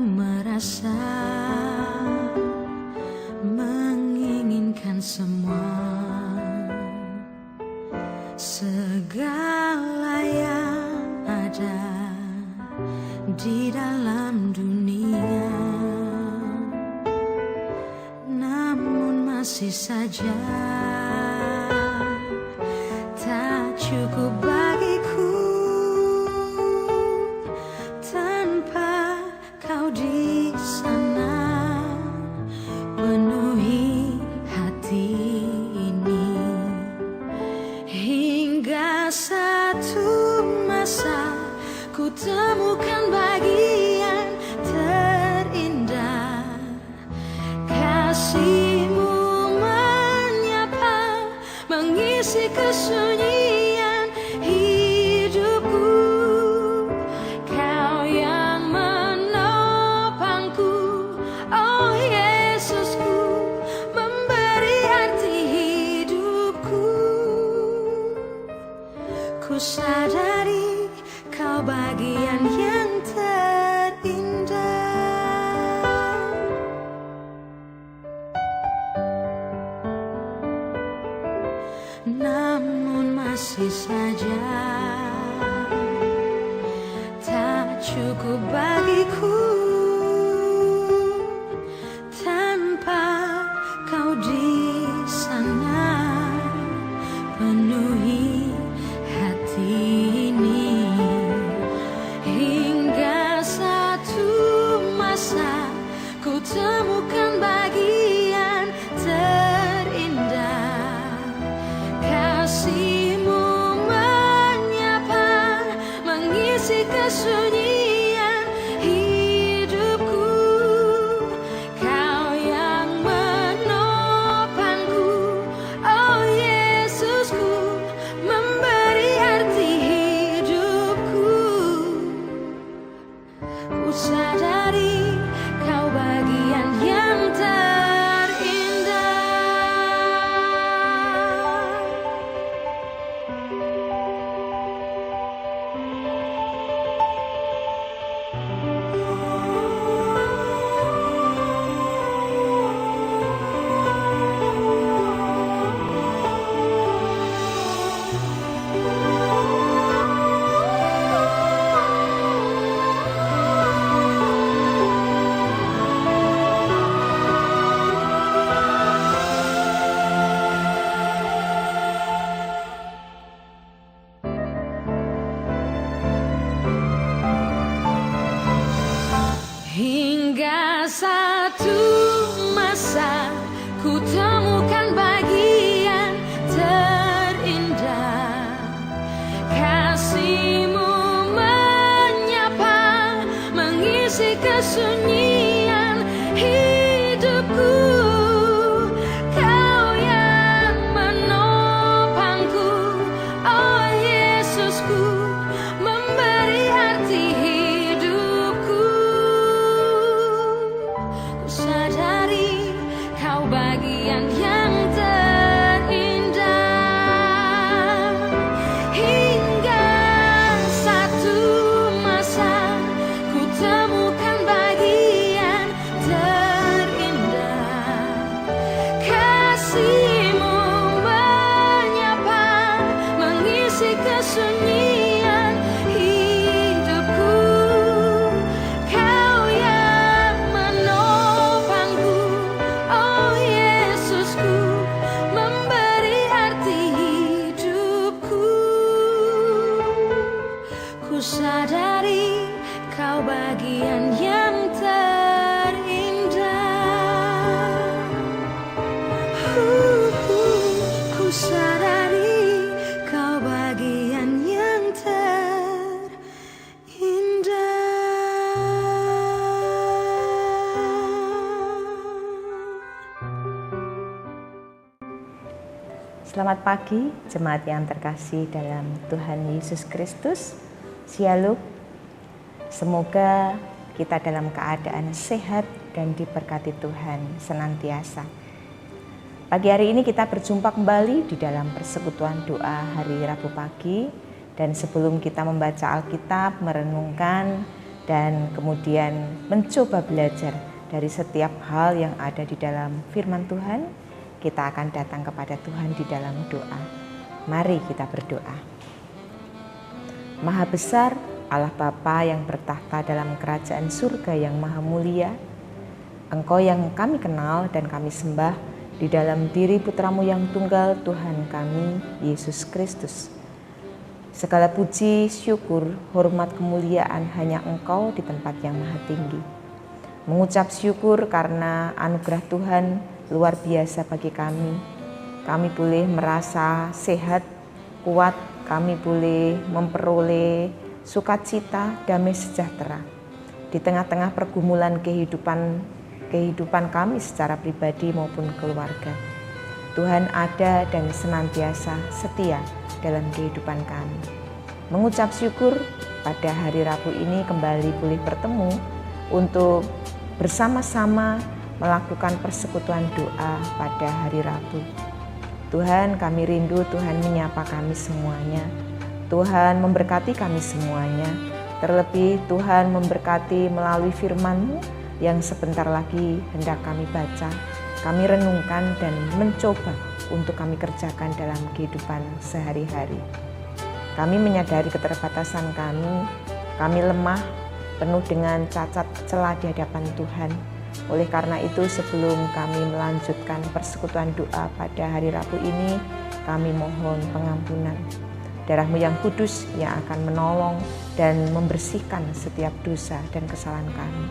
merasa menginginkan semua, segala yang ada di dalam dunia, namun masih saja tak cukup bagiku tanpa kau di sana penuhi hati ini. Hingga satu masa ku temukan bagian terindah, kasih-Mu menyapa, mengisi kesunyian hidupku. Kau yang menopangku, oh Yesusku, memberi arti hidupku. Ku sadari kau bagian yang terindah, namun masih saja tak cukup bagiku tanpa kau di sana penuhi hati ini. Hingga satu masa ku temukan bagian terindah, kasih-Mu menyapa, mengisi kesunyian hidupku. Kau yang menopangku, oh Yesusku, memberi arti hidupku. Ku sadari kau bagian yang terindah. Hingga satu masa ku temukan bagian terindah, kasih-Mu menyapa, mengisi kesunyian hidupku. Kau yang menopangku, oh Yesusku, memberi arti hidupku. Ku sadari kau bagian yang terindah. Hingga satu masa ku temukan bagian terindah, kasih-Mu menyapa, mengisi kesunyian hidupku. Kau yang menopangku, oh Yesusku, memberi arti hidupku. Ku sadari kau bagian yang terindah. Ku sadari kau bagian yang terindah. Selamat pagi, jemaat yang terkasih dalam Tuhan Yesus Kristus. Shalom. Semoga kita dalam keadaan sehat dan diberkati Tuhan senantiasa. Pagi hari ini kita berjumpa kembali di dalam persekutuan doa hari Rabu pagi. Dan sebelum kita membaca Alkitab, merenungkan dan kemudian mencoba belajar dari setiap hal yang ada di dalam firman Tuhan, kita akan datang kepada Tuhan di dalam doa. Mari kita berdoa. Maha besar Allah Bapa yang bertahta dalam kerajaan surga yang maha mulia, Engkau yang kami kenal dan kami sembah di dalam diri Putramu yang tunggal, Tuhan kami, Yesus Kristus. Segala puji, syukur, hormat, kemuliaan hanya Engkau di tempat yang maha tinggi. Mengucap syukur karena anugerah Tuhan luar biasa bagi kami. Kami boleh merasa sehat, kuat, kami boleh memperoleh sukacita, damai sejahtera di tengah-tengah pergumulan kehidupan kami secara pribadi maupun keluarga. Tuhan ada dan senantiasa setia dalam kehidupan kami. Mengucap syukur pada hari Rabu ini kembali boleh bertemu untuk bersama-sama melakukan persekutuan doa pada hari Rabu. Tuhan, kami rindu Tuhan menyapa kami semuanya. Tuhan memberkati kami semuanya. Terlebih Tuhan memberkati melalui firman-Mu yang sebentar lagi hendak kami baca, kami renungkan dan mencoba untuk kami kerjakan dalam kehidupan sehari-hari. Kami menyadari keterbatasan kami lemah, penuh dengan cacat celah di hadapan Tuhan. Oleh karena itu, sebelum kami melanjutkan persekutuan doa pada hari Rabu ini, kami mohon pengampunan. Darah-Mu yang kudus yang akan menolong dan membersihkan setiap dosa dan kesalahan kami.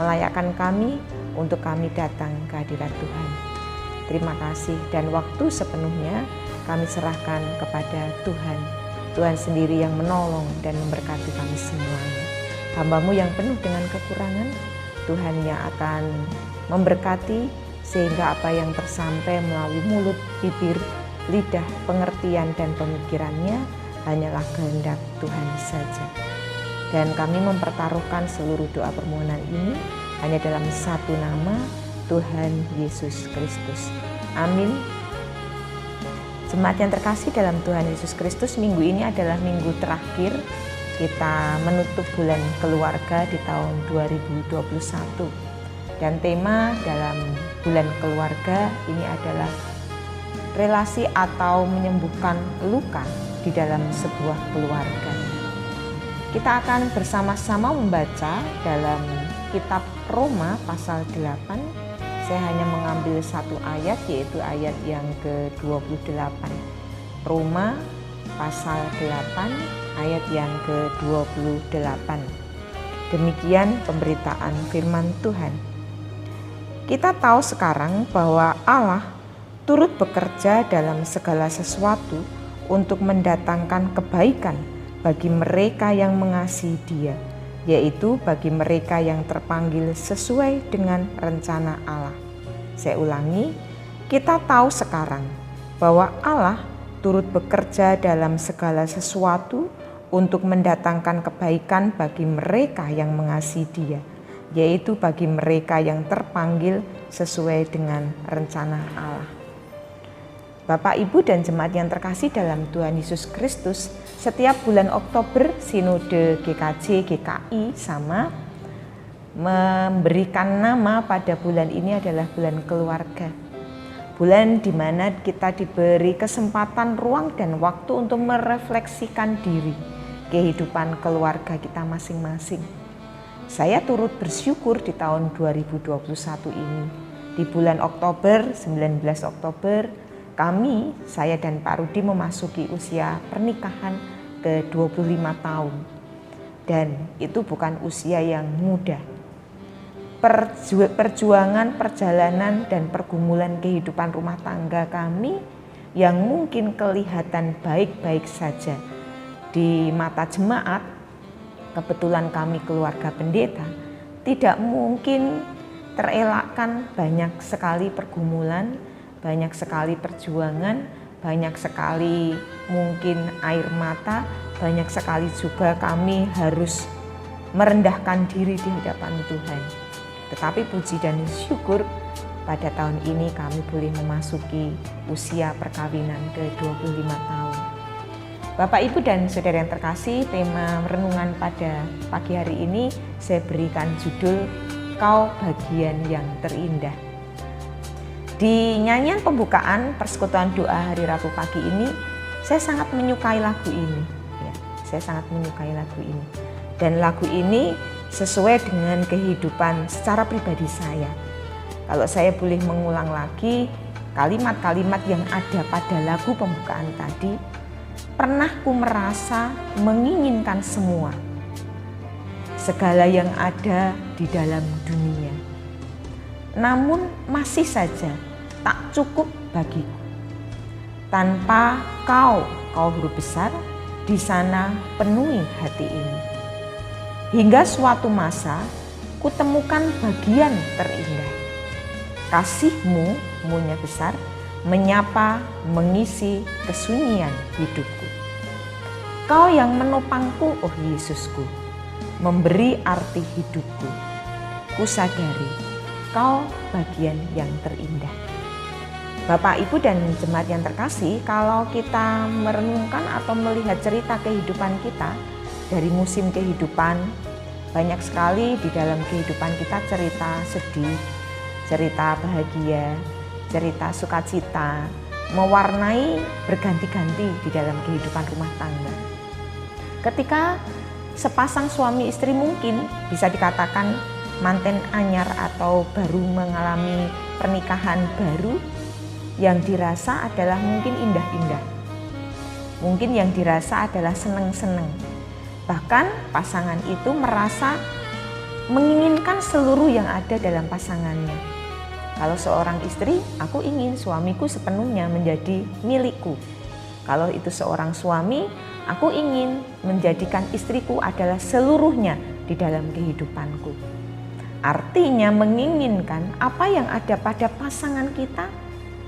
Melayakkan kami untuk kami datang ke hadirat Tuhan. Terima kasih dan waktu sepenuhnya kami serahkan kepada Tuhan. Tuhan sendiri yang menolong dan memberkati kami semuanya. Hamba-Mu yang penuh dengan kekurangan, Tuhan yang akan memberkati sehingga apa yang tersampai melalui mulut, bibir, lidah, pengertian dan pemikirannya hanyalah kehendak Tuhan saja. Dan kami mempertaruhkan seluruh doa permohonan ini hanya dalam satu nama, Tuhan Yesus Kristus. Amin. Jemaat yang terkasih dalam Tuhan Yesus Kristus, minggu ini adalah minggu terakhir kita menutup bulan keluarga di tahun 2021. Dan tema dalam bulan keluarga ini adalah relasi atau menyembuhkan luka di dalam sebuah keluarga. Kita akan bersama-sama membaca dalam kitab Roma pasal 8. Saya hanya mengambil satu ayat, yaitu ayat yang ke-28. Roma pasal 8 ayat yang ke-28. Demikian pemberitaan firman Tuhan. Kita tahu sekarang bahwa Allah turut bekerja dalam segala sesuatu untuk mendatangkan kebaikan bagi mereka yang mengasihi Dia, yaitu bagi mereka yang terpanggil sesuai dengan rencana Allah. Saya ulangi, kita tahu sekarang bahwa Allah turut bekerja dalam segala sesuatu untuk mendatangkan kebaikan bagi mereka yang mengasihi Dia, yaitu bagi mereka yang terpanggil sesuai dengan rencana Allah. Bapak, Ibu, dan jemaat yang terkasih dalam Tuhan Yesus Kristus, setiap bulan Oktober Sinode GKJ GKI sama memberikan nama pada bulan ini adalah bulan keluarga. Bulan di mana kita diberi kesempatan, ruang, dan waktu untuk merefleksikan diri, kehidupan keluarga kita masing-masing. Saya turut bersyukur di tahun 2021 ini. Di bulan Oktober, 19 Oktober, saya dan Pak Rudi memasuki usia pernikahan ke 25 tahun. Dan itu bukan usia yang mudah. Perjuangan, perjalanan, dan pergumulan kehidupan rumah tangga kami yang mungkin kelihatan baik-baik saja di mata jemaat, kebetulan kami keluarga pendeta, tidak mungkin terelakkan. Banyak sekali pergumulan, banyak sekali perjuangan, banyak sekali mungkin air mata, banyak sekali juga kami harus merendahkan diri di hadapan Tuhan. Tetapi puji dan syukur pada tahun ini kami boleh memasuki usia perkawinan ke 25 tahun. Bapak, Ibu, dan Saudara yang terkasih, tema renungan pada pagi hari ini saya berikan judul Kau Bagian yang Terindah. Di nyanyian pembukaan persekutuan doa hari Rabu pagi ini, saya sangat menyukai lagu ini. Ya, saya sangat menyukai lagu ini. Dan lagu ini sesuai dengan kehidupan secara pribadi saya. Kalau saya boleh mengulang lagi kalimat-kalimat yang ada pada lagu pembukaan tadi, pernah ku merasa menginginkan semua, segala yang ada di dalam dunia. Namun masih saja tak cukup bagiku. Tanpa kau huruf besar, di sana penuhi hati ini. Hingga suatu masa kutemukan bagian terindah. Kasihmu, munya besar, menyapa, mengisi kesunyian hidupku. Kau yang menopangku, oh Yesusku, memberi arti hidupku. Ku sadari kau bagian yang terindah. Bapak, Ibu, dan jemaat yang terkasih, kalau kita merenungkan atau melihat cerita kehidupan kita dari musim kehidupan, banyak sekali di dalam kehidupan kita cerita sedih, cerita bahagia, cerita sukacita, mewarnai berganti-ganti di dalam kehidupan rumah tangga. Ketika sepasang suami istri mungkin bisa dikatakan manten anyar atau baru mengalami pernikahan baru, yang dirasa adalah mungkin indah-indah. Mungkin yang dirasa adalah seneng-seneng. Bahkan pasangan itu merasa menginginkan seluruh yang ada dalam pasangannya. Kalau seorang istri, aku ingin suamiku sepenuhnya menjadi milikku. Kalau itu seorang suami, aku ingin menjadikan istriku adalah seluruhnya di dalam kehidupanku. Artinya menginginkan apa yang ada pada pasangan kita,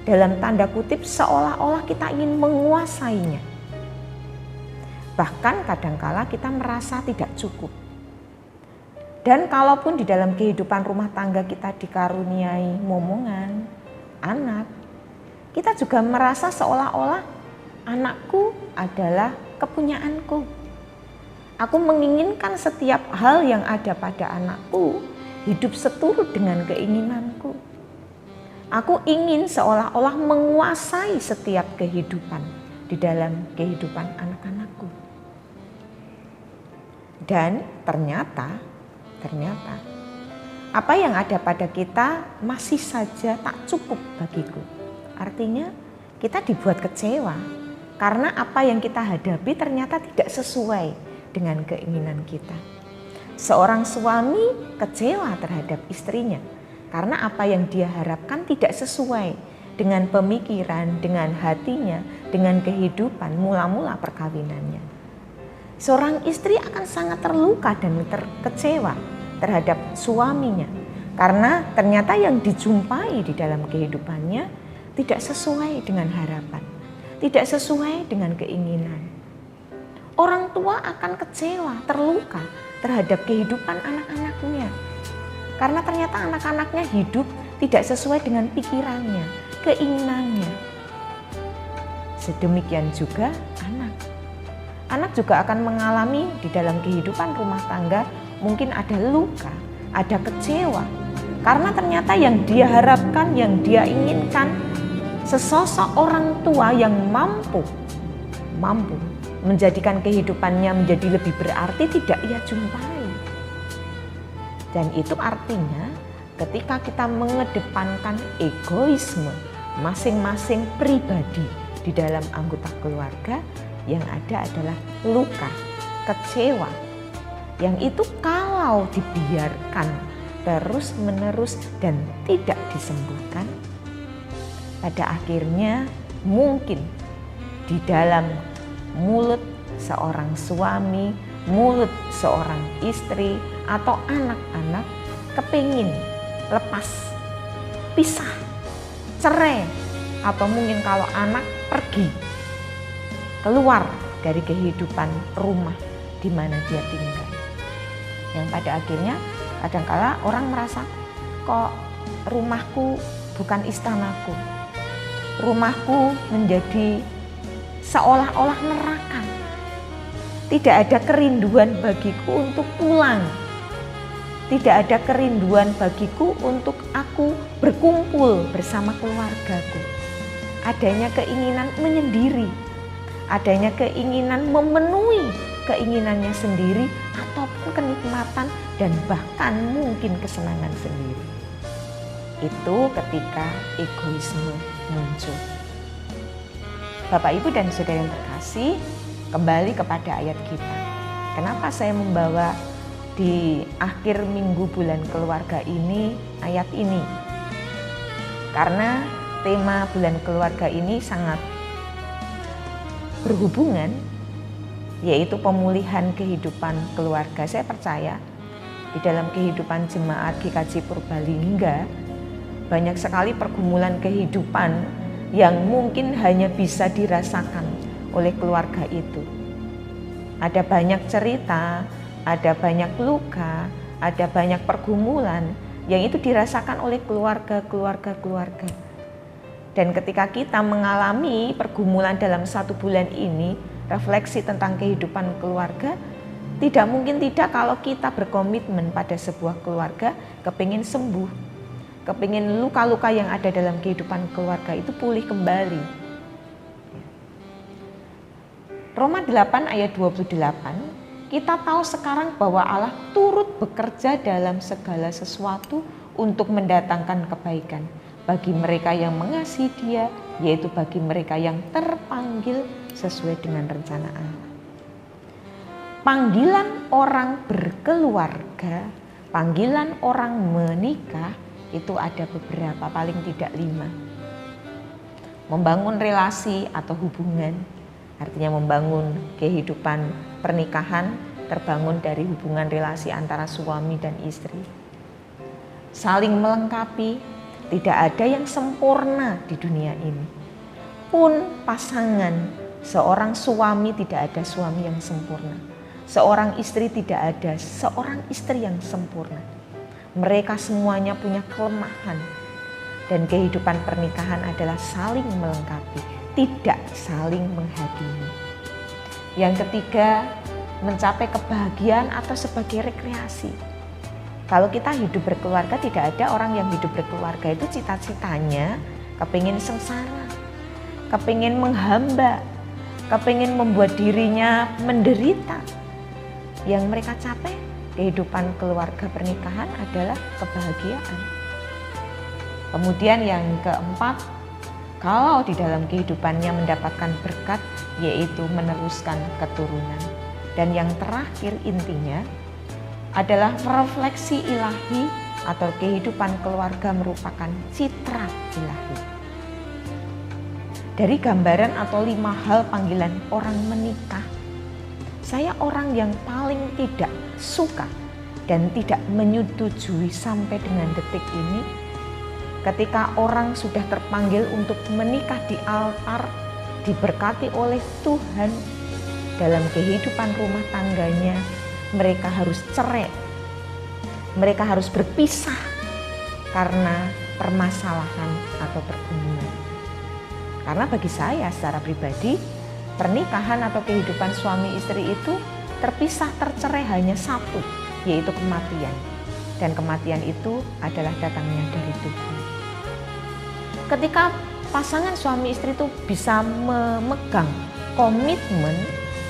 dalam tanda kutip seolah-olah kita ingin menguasainya. Bahkan kadangkala kita merasa tidak cukup. Dan kalaupun di dalam kehidupan rumah tangga kita dikaruniai momongan, anak, kita juga merasa seolah-olah anakku adalah kepunyaanku. Aku menginginkan setiap hal yang ada pada anakku hidup seturut dengan keinginanku. Aku ingin seolah-olah menguasai setiap kehidupan di dalam kehidupan anak-anakku. Dan ternyata apa yang ada pada kita masih saja tak cukup bagiku. Artinya kita dibuat kecewa karena apa yang kita hadapi ternyata tidak sesuai dengan keinginan kita. Seorang suami kecewa terhadap istrinya karena apa yang dia harapkan tidak sesuai dengan pemikiran, dengan hatinya, dengan kehidupan mula-mula perkawinannya. Seorang istri akan sangat terluka dan terkecewa terhadap suaminya karena ternyata yang dijumpai di dalam kehidupannya tidak sesuai dengan harapan, tidak sesuai dengan keinginan. Orang tua akan kecewa, terluka terhadap kehidupan anak-anaknya karena ternyata anak-anaknya hidup tidak sesuai dengan pikirannya, keinginannya. Sedemikian juga anak. Anak juga akan mengalami di dalam kehidupan rumah tangga mungkin ada luka, ada kecewa. Karena ternyata yang dia harapkan, yang dia inginkan, sesosok orang tua yang mampu menjadikan kehidupannya menjadi lebih berarti tidak ia jumpai. Dan itu artinya ketika kita mengedepankan egoisme masing-masing pribadi di dalam anggota keluarga, yang ada adalah luka, kecewa. Yang itu kalau dibiarkan terus-menerus dan tidak disembuhkan, pada akhirnya mungkin di dalam mulut seorang suami, mulut seorang istri atau anak-anak kepingin lepas, pisah, cerai, atau mungkin kalau anak pergi keluar dari kehidupan rumah di mana dia tinggal. Yang pada akhirnya kadangkala orang merasa kok rumahku bukan istanaku. Rumahku menjadi seolah-olah neraka Tidak ada kerinduan bagiku untuk pulang. Tidak ada kerinduan bagiku untuk aku berkumpul bersama keluargaku. Adanya keinginan menyendiri, adanya keinginan memenuhi keinginannya sendiri ataupun kenikmatan dan bahkan mungkin kesenangan sendiri. Itu ketika egoisme muncul. Bapak, Ibu, dan saudara yang terkasih, kembali kepada ayat kita. Kenapa saya membawa di akhir minggu bulan keluarga ini ayat ini? Karena tema bulan keluarga ini sangat berhubungan, yaitu pemulihan kehidupan keluarga. Saya percaya di dalam kehidupan jemaat GKJ Purbalingga banyak sekali pergumulan kehidupan yang mungkin hanya bisa dirasakan oleh keluarga itu. Ada banyak cerita, ada banyak luka, ada banyak pergumulan yang itu dirasakan oleh keluarga. Dan ketika kita mengalami pergumulan dalam 1 bulan ini, refleksi tentang kehidupan keluarga, tidak mungkin tidak kalau kita berkomitmen pada sebuah keluarga, kepingin sembuh, kepingin luka-luka yang ada dalam kehidupan keluarga itu pulih kembali. Roma 8 ayat 28, kita tahu sekarang bahwa Allah turut bekerja dalam segala sesuatu untuk mendatangkan kebaikan bagi mereka yang mengasihi Dia, yaitu bagi mereka yang terpanggil sesuai dengan rencana Allah. Panggilan orang berkeluarga, panggilan orang menikah, itu ada beberapa, paling tidak 5. Membangun relasi atau hubungan, artinya membangun kehidupan pernikahan terbangun dari hubungan relasi antara suami dan istri. Saling melengkapi, tidak ada yang sempurna di dunia ini. Pun pasangan, seorang suami tidak ada suami yang sempurna. Seorang istri tidak ada seorang istri yang sempurna. Mereka semuanya punya kelemahan, dan kehidupan pernikahan adalah saling melengkapi, tidak saling menghakimi. Yang ketiga, mencapai kebahagiaan atau sebagai rekreasi. Kalau kita hidup berkeluarga, tidak ada orang yang hidup berkeluarga itu cita-citanya kepingin sengsara, kepingin menghamba, kepingin membuat dirinya menderita. Yang mereka capai kehidupan keluarga pernikahan adalah kebahagiaan. Kemudian yang keempat, kalau di dalam kehidupannya mendapatkan berkat, yaitu meneruskan keturunan. Dan yang terakhir intinya adalah refleksi ilahi atau kehidupan keluarga merupakan citra ilahi. Dari gambaran atau 5 hal panggilan orang menikah, saya orang yang paling tidak suka dan tidak menyetujui sampai dengan detik ini ketika orang sudah terpanggil untuk menikah di altar, diberkati oleh Tuhan dalam kehidupan rumah tangganya, mereka harus cerai, mereka harus berpisah karena permasalahan atau pergumulan. Karena bagi saya secara pribadi, pernikahan atau kehidupan suami istri itu terpisah, tercerai hanya satu, yaitu kematian. Dan kematian itu adalah datangnya dari Tuhan. Ketika pasangan suami istri itu bisa memegang komitmen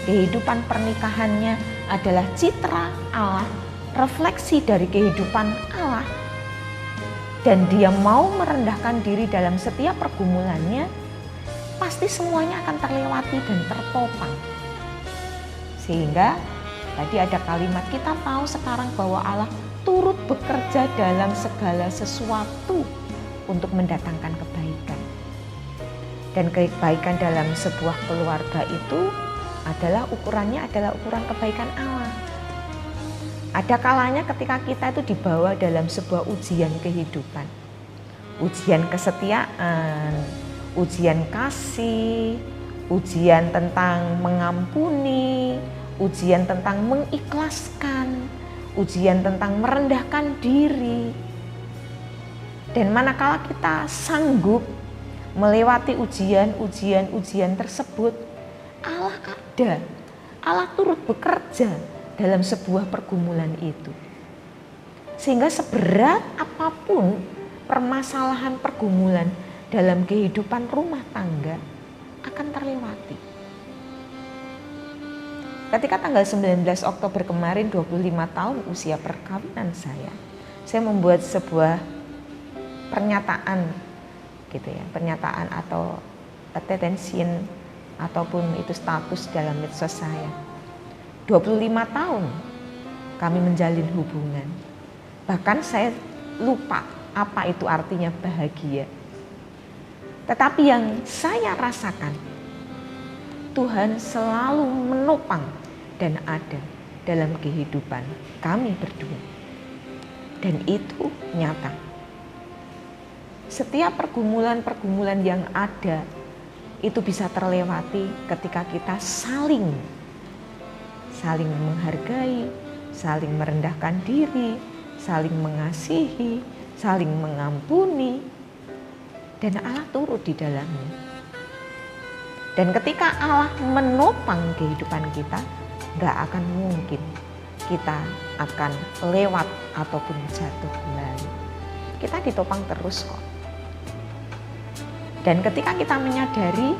kehidupan pernikahannya adalah citra Allah, refleksi dari kehidupan Allah, dan dia mau merendahkan diri dalam setiap pergumulannya, pasti semuanya akan terlewati dan tertopang. Sehingga tadi ada kalimat, kita tahu sekarang bahwa Allah turut bekerja dalam segala sesuatu untuk mendatangkan kebaikan. Dan kebaikan dalam sebuah keluarga itu adalah ukurannya adalah ukuran kebaikan Allah. Ada kalanya ketika kita itu dibawa dalam sebuah ujian kehidupan, ujian kesetiaan, ujian kasih, ujian tentang mengampuni, ujian tentang mengikhlaskan, ujian tentang merendahkan diri. Dan manakala kita sanggup melewati ujian tersebut, Allah ada Allah turut bekerja dalam sebuah pergumulan itu. Sehingga seberat apapun permasalahan pergumulan dalam kehidupan rumah tangga akan terlewati. Ketika tanggal 19 Oktober kemarin 25 tahun usia perkawinan saya membuat sebuah pernyataan gitu ya, pernyataan atau attention ataupun itu status dalam medsos saya. 25 tahun kami menjalin hubungan. Bahkan saya lupa apa itu artinya bahagia. Tetapi yang saya rasakan, Tuhan selalu menopang dan ada dalam kehidupan kami berdua. Dan itu nyata. Setiap pergumulan-pergumulan yang ada itu bisa terlewati ketika kita saling menghargai, saling merendahkan diri, saling mengasihi, saling mengampuni, dan Allah turut di dalamnya. Dan ketika Allah menopang kehidupan kita, gak akan mungkin kita akan lewat ataupun jatuh kembali. Kita ditopang terus kok. Dan ketika kita menyadari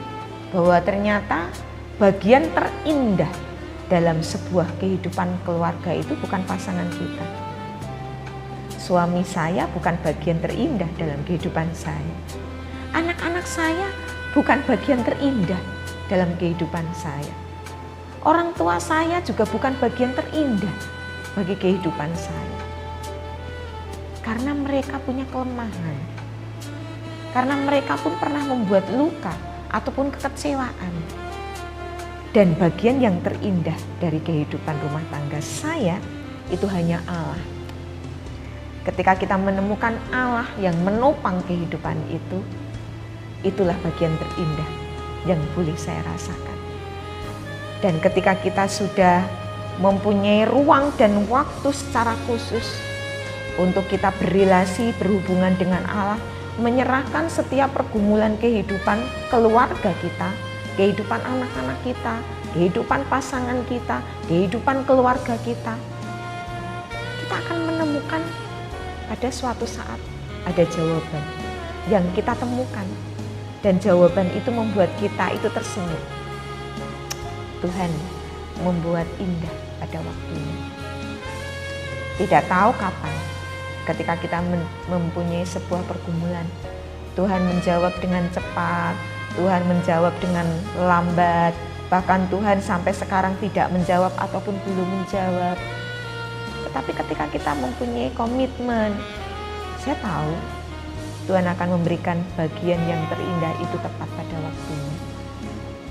bahwa ternyata bagian terindah dalam sebuah kehidupan keluarga itu bukan pasangan kita. Suami saya bukan bagian terindah dalam kehidupan saya. Anak-anak saya bukan bagian terindah dalam kehidupan saya. Orang tua saya juga bukan bagian terindah bagi kehidupan saya. Karena mereka punya kelemahan. Karena mereka pun pernah membuat luka ataupun kekecewaan. Dan bagian yang terindah dari kehidupan rumah tangga saya itu hanya Allah. Ketika kita menemukan Allah yang menopang kehidupan itu, itulah bagian terindah yang boleh saya rasakan. Dan ketika kita sudah mempunyai ruang dan waktu secara khusus untuk kita berrelasi, berhubungan dengan Allah, menyerahkan setiap pergumulan kehidupan keluarga kita, kehidupan anak-anak kita, kehidupan pasangan kita, kehidupan keluarga kita, kita akan menemukan pada suatu saat ada jawaban yang kita temukan, dan jawaban itu membuat kita itu tersenyum. Tuhan membuat indah pada waktunya. Tidak tahu kapan ketika kita mempunyai sebuah pergumulan, Tuhan menjawab dengan cepat, Tuhan menjawab dengan lambat, bahkan Tuhan sampai sekarang tidak menjawab ataupun belum menjawab. Tetapi ketika kita mempunyai komitmen, saya tahu Tuhan akan memberikan bagian yang terindah itu tepat pada waktunya.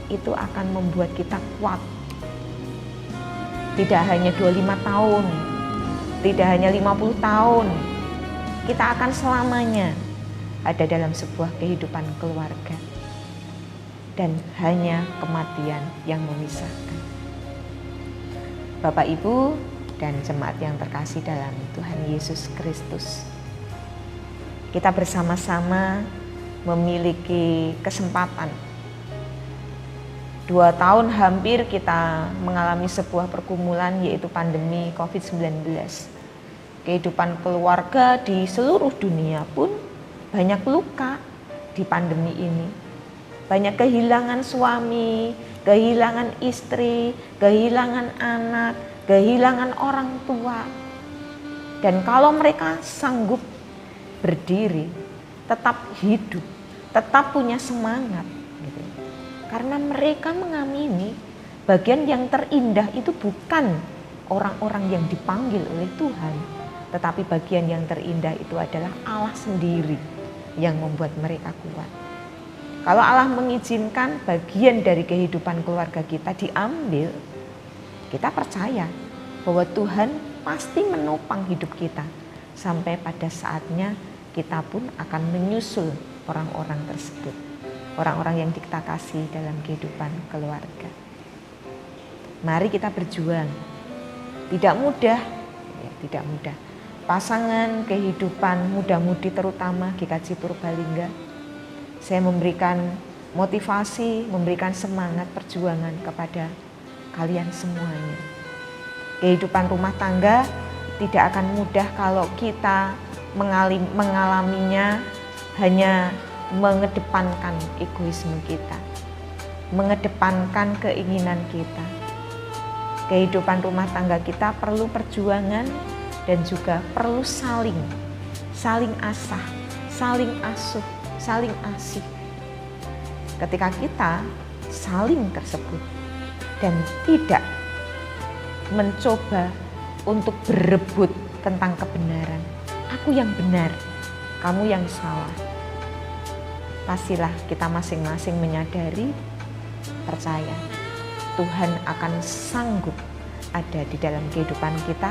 Itu akan membuat kita kuat. Tidak hanya 25 tahun, tidak hanya 50 tahun, kita akan selamanya ada dalam sebuah kehidupan keluarga. Dan hanya kematian yang memisahkan. Bapak, Ibu, dan jemaat yang terkasih dalam Tuhan Yesus Kristus, kita bersama-sama memiliki kesempatan. 2 tahun hampir kita mengalami sebuah pergumulan, yaitu pandemi COVID-19. Kehidupan keluarga di seluruh dunia pun banyak luka di pandemi ini. Banyak kehilangan suami, kehilangan istri, kehilangan anak, kehilangan orang tua. Dan kalau mereka sanggup berdiri, tetap hidup, tetap punya semangat, gitu. Karena mereka mengamini bagian yang terindah itu bukan orang-orang yang dipanggil oleh Tuhan, tetapi bagian yang terindah itu adalah Allah sendiri yang membuat mereka kuat. Kalau Allah mengizinkan bagian dari kehidupan keluarga kita diambil, kita percaya bahwa Tuhan pasti menopang hidup kita. Sampai pada saatnya kita pun akan menyusul orang-orang tersebut. Orang-orang yang kita kasih dalam kehidupan keluarga. Mari kita berjuang. Tidak mudah, ya, tidak mudah. Pasangan kehidupan muda-mudi terutama GKJ Purbalingga, saya memberikan motivasi, memberikan semangat perjuangan kepada kalian semuanya. Kehidupan rumah tangga tidak akan mudah kalau kita mengalaminya hanya mengedepankan egoisme kita, mengedepankan keinginan kita. Kehidupan rumah tangga kita perlu perjuangan dan juga perlu saling asah, saling asuh, saling asih. Ketika kita saling tersebut dan tidak mencoba untuk berebut tentang kebenaran. Aku yang benar, kamu yang salah. Pastilah kita masing-masing menyadari, percaya Tuhan akan sanggup ada di dalam kehidupan kita,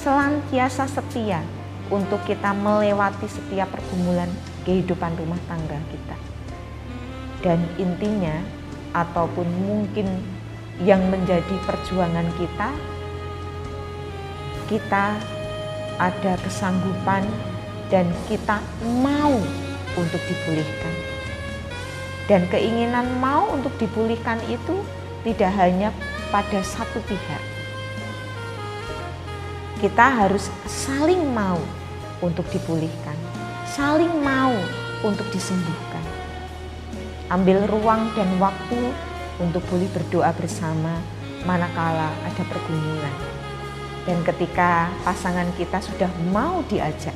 senantiasa setia untuk kita melewati setiap pergumulan kehidupan rumah tangga kita. Dan intinya, ataupun mungkin yang menjadi perjuangan kita ada kesanggupan dan kita mau untuk dipulihkan. Dan keinginan mau untuk dipulihkan itu tidak hanya pada satu pihak. Kita harus saling mau untuk dipulihkan, saling mau untuk disembuhkan. Ambil ruang dan waktu untuk boleh berdoa bersama manakala ada pergumulan. Dan ketika pasangan kita sudah mau diajak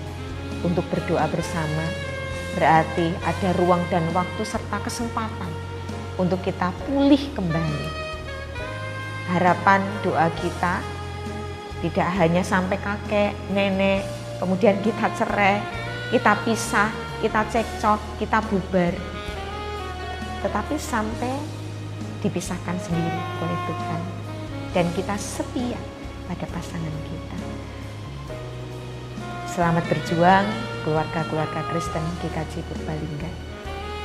untuk berdoa bersama, berarti ada ruang dan waktu serta kesempatan untuk kita pulih kembali. Harapan doa kita tidak hanya sampai kakek, nenek, kemudian kita cerai, kita pisah, kita cekcok, kita bubar. Tetapi sampai dipisahkan sendiri oleh Tuhan dan kita setia pada pasangan kita. Selamat berjuang keluarga-keluarga Kristen GKJ Purbalingga.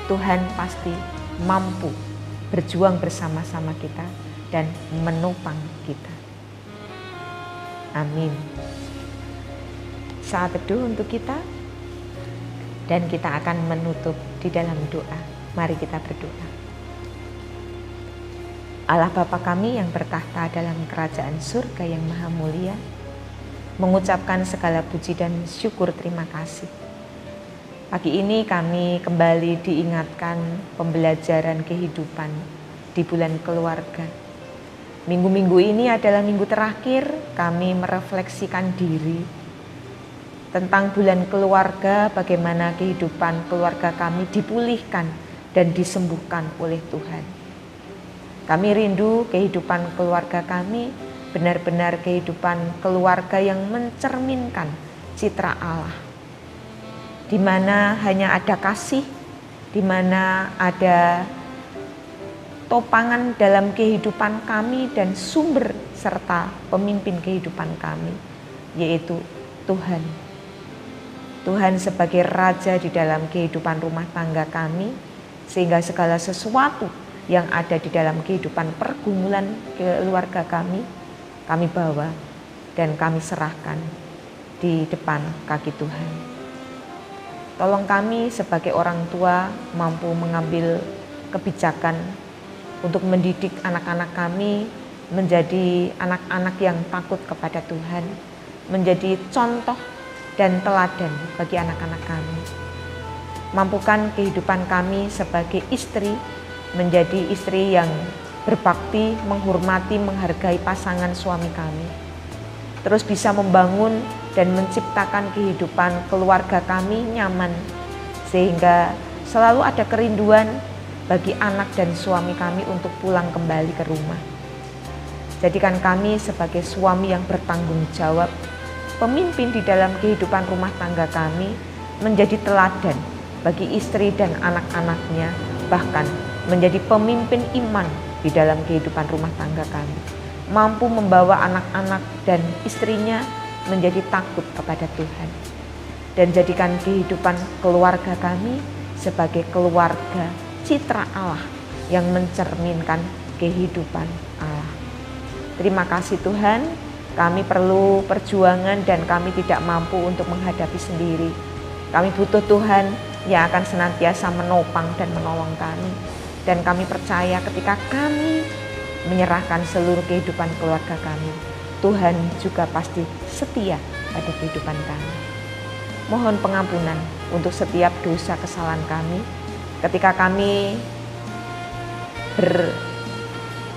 Tuhan pasti mampu berjuang bersama-sama kita dan menopang kita. Amin. Saat teduh untuk kita dan kita akan menutup di dalam doa. Mari kita berdoa. Allah Bapa kami yang bertahta dalam kerajaan surga yang maha mulia, mengucapkan segala puji dan syukur terima kasih. Pagi ini kami kembali diingatkan pembelajaran kehidupan di bulan keluarga. Minggu-minggu ini adalah minggu terakhir kami merefleksikan diri tentang bulan keluarga, bagaimana kehidupan keluarga kami dipulihkan dan disembuhkan oleh Tuhan. Kami rindu kehidupan keluarga kami benar-benar kehidupan keluarga yang mencerminkan citra Allah, di mana hanya ada kasih, di mana ada topangan dalam kehidupan kami dan sumber serta pemimpin kehidupan kami, yaitu Tuhan. Tuhan sebagai Raja di dalam kehidupan rumah tangga kami, sehingga segala sesuatu yang ada di dalam kehidupan pergumulan keluarga kami bawa dan kami serahkan di depan kaki Tuhan. Tolong kami sebagai orang tua mampu mengambil kebijakan untuk mendidik anak-anak kami menjadi anak-anak yang takut kepada Tuhan, menjadi contoh dan teladan bagi anak-anak kami. Mampukan kehidupan kami sebagai istri menjadi istri yang berbakti, menghormati, menghargai pasangan suami kami. Terus bisa membangun dan menciptakan kehidupan keluarga kami nyaman, sehingga selalu ada kerinduan bagi anak dan suami kami untuk pulang kembali ke rumah. Jadikan kami sebagai suami yang bertanggung jawab, pemimpin di dalam kehidupan rumah tangga kami, menjadi teladan bagi istri dan anak-anaknya, bahkan menjadi pemimpin iman di dalam kehidupan rumah tangga kami, mampu membawa anak-anak dan istrinya menjadi takut kepada Tuhan, dan jadikan kehidupan keluarga kami sebagai keluarga citra Allah yang mencerminkan kehidupan Allah. Terima kasih Tuhan, kami perlu perjuangan dan kami tidak mampu untuk menghadapi sendiri. Kami butuh Tuhan yang akan senantiasa menopang dan menolong kami. Dan kami percaya ketika kami menyerahkan seluruh kehidupan keluarga kami, Tuhan juga pasti setia pada kehidupan kami. Mohon pengampunan untuk setiap dosa kesalahan kami ketika kami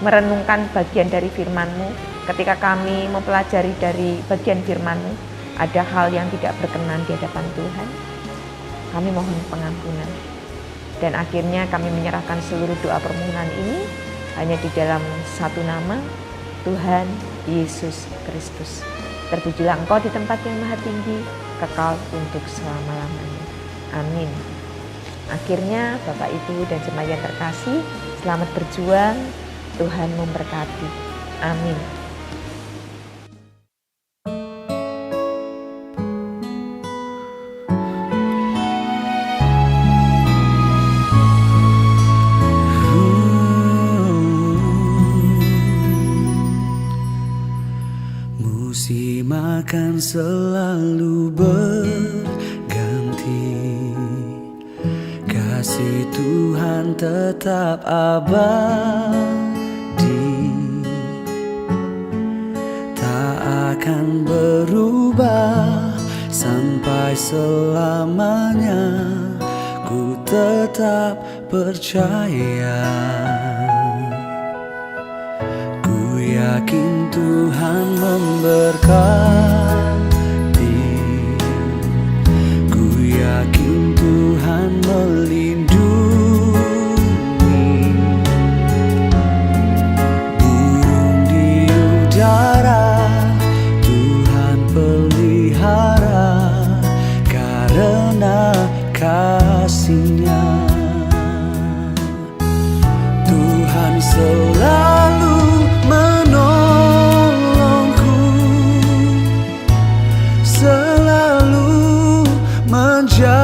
merenungkan bagian dari firman-Mu, ketika kami mempelajari dari bagian firman-Mu, ada hal yang tidak berkenan di hadapan Tuhan. Kami mohon pengampunan. Dan akhirnya kami menyerahkan seluruh doa permohonan ini hanya di dalam satu nama, Tuhan Yesus Kristus. Terpujilah Engkau di tempat yang maha tinggi, kekal untuk selama-lamanya. Amin. Akhirnya Bapak Ibu dan jemaat yang terkasih, selamat berjuang, Tuhan memberkati. Amin. Musim akan selalu berganti, kasih Tuhan tetap abadi, tak akan berubah sampai selamanya. Ku tetap percaya, ku yakin Tuhan memberkati, ku yakin Tuhan melindungi, burung di udara Tuhan pelihara karena kasih-Nya. Tuhan selalu menolongku, selalu menjaga